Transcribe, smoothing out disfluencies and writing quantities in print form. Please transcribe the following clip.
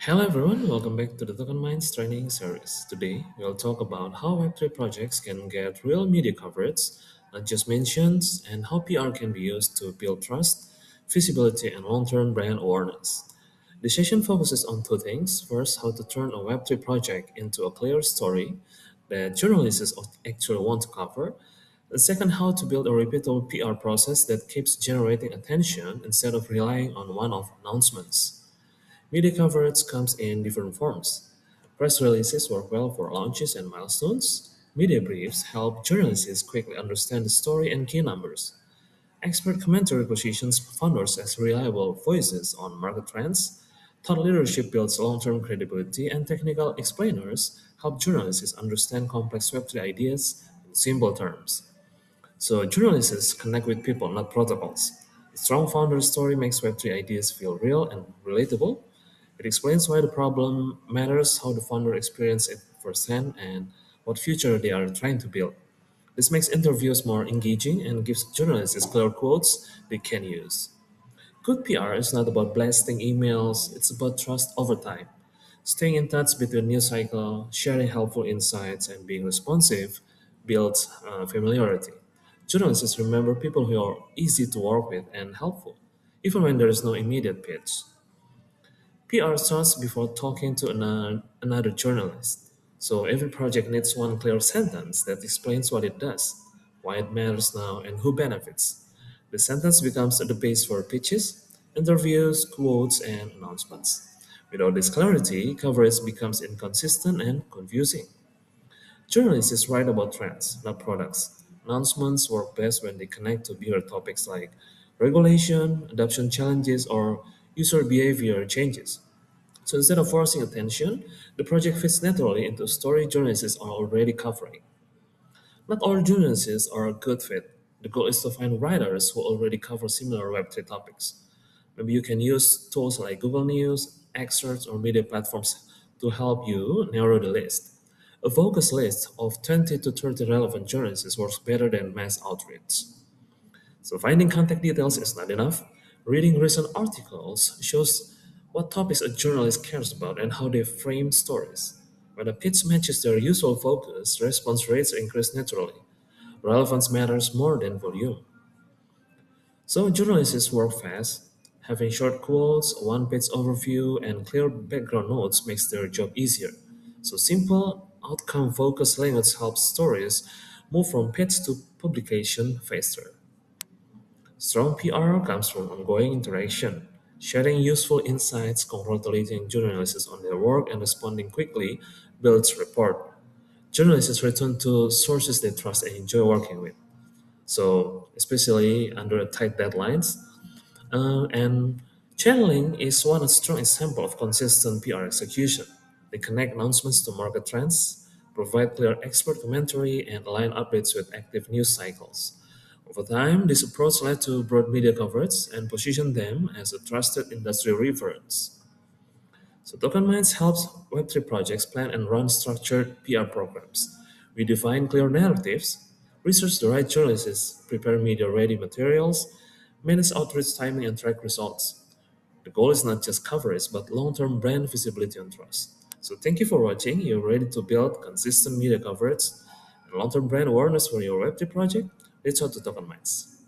Hello everyone, welcome back to the Token Minds training series. Today, we'll talk about how Web3 projects can get real media coverage, not just mentions, and how PR can be used to build trust, visibility, and long-term brand awareness. The session focuses on two things. First, how to turn a Web3 project into a clear story that journalists actually want to cover. The second, how to build a repeatable PR process that keeps generating attention instead of relying on one-off announcements. Media coverage comes in different forms. Press releases work well for launches and milestones. Media briefs help journalists quickly understand the story and key numbers. Expert commentary positions founders as reliable voices on market trends. Thought leadership builds long-term credibility, and technical explainers help journalists understand complex Web3 ideas in simple terms. So journalists connect with people, not protocols. A strong founder story makes Web3 ideas feel real and relatable. It explains why the problem matters, how the founder experienced it firsthand, and what future they are trying to build. This makes interviews more engaging and gives journalists clear quotes they can use. Good PR is not about blasting emails, it's about trust over time. Staying in touch between news cycle, sharing helpful insights, and being responsive builds familiarity. Journalists remember people who are easy to work with and helpful, even when there is no immediate pitch. PR starts before talking to another journalist. So every project needs one clear sentence that explains what it does, why it matters now, and who benefits. The sentence becomes the base for pitches, interviews, quotes, and announcements. Without this clarity, coverage becomes inconsistent and confusing. Journalists write about trends, not products. Announcements work best when they connect to bigger topics like regulation, adoption challenges, or user behavior changes. So instead of forcing attention, the project fits naturally into a story journalists are already covering. Not all journalists are a good fit. The goal is to find writers who already cover similar Web3 topics. Maybe you can use tools like Google News, excerpts, or media platforms to help you narrow the list. A focus list of 20 to 30 relevant journalists works better than mass outreach. So finding contact details is not enough. Reading recent articles shows what topics a journalist cares about and how they frame stories. When a pitch matches their usual focus, response rates increase naturally. Relevance matters more than volume. So journalists work fast. Having short quotes, one-page overview, and clear background notes makes their job easier. So simple, outcome-focused language helps stories move from pitch to publication faster. Strong PR comes from ongoing interaction. Sharing useful insights, congratulating journalists on their work, and responding quickly builds rapport. Journalists return to sources they trust and enjoy working with. So, especially under tight deadlines, and channeling is one strong example of consistent PR execution. They connect announcements to market trends, provide clear expert commentary, and align updates with active news cycles. Over time, this approach led to broad media coverage and positioned them as a trusted industry reference. So Token Minds helps Web3 projects plan and run structured PR programs. We define clear narratives, research the right journalists, prepare media-ready materials, manage outreach timing, and track results. The goal is not just coverage, but long-term brand visibility and trust. So thank you for watching. You're ready to build consistent media coverage and long-term brand awareness for your Web3 project? Reach out to Token Minds.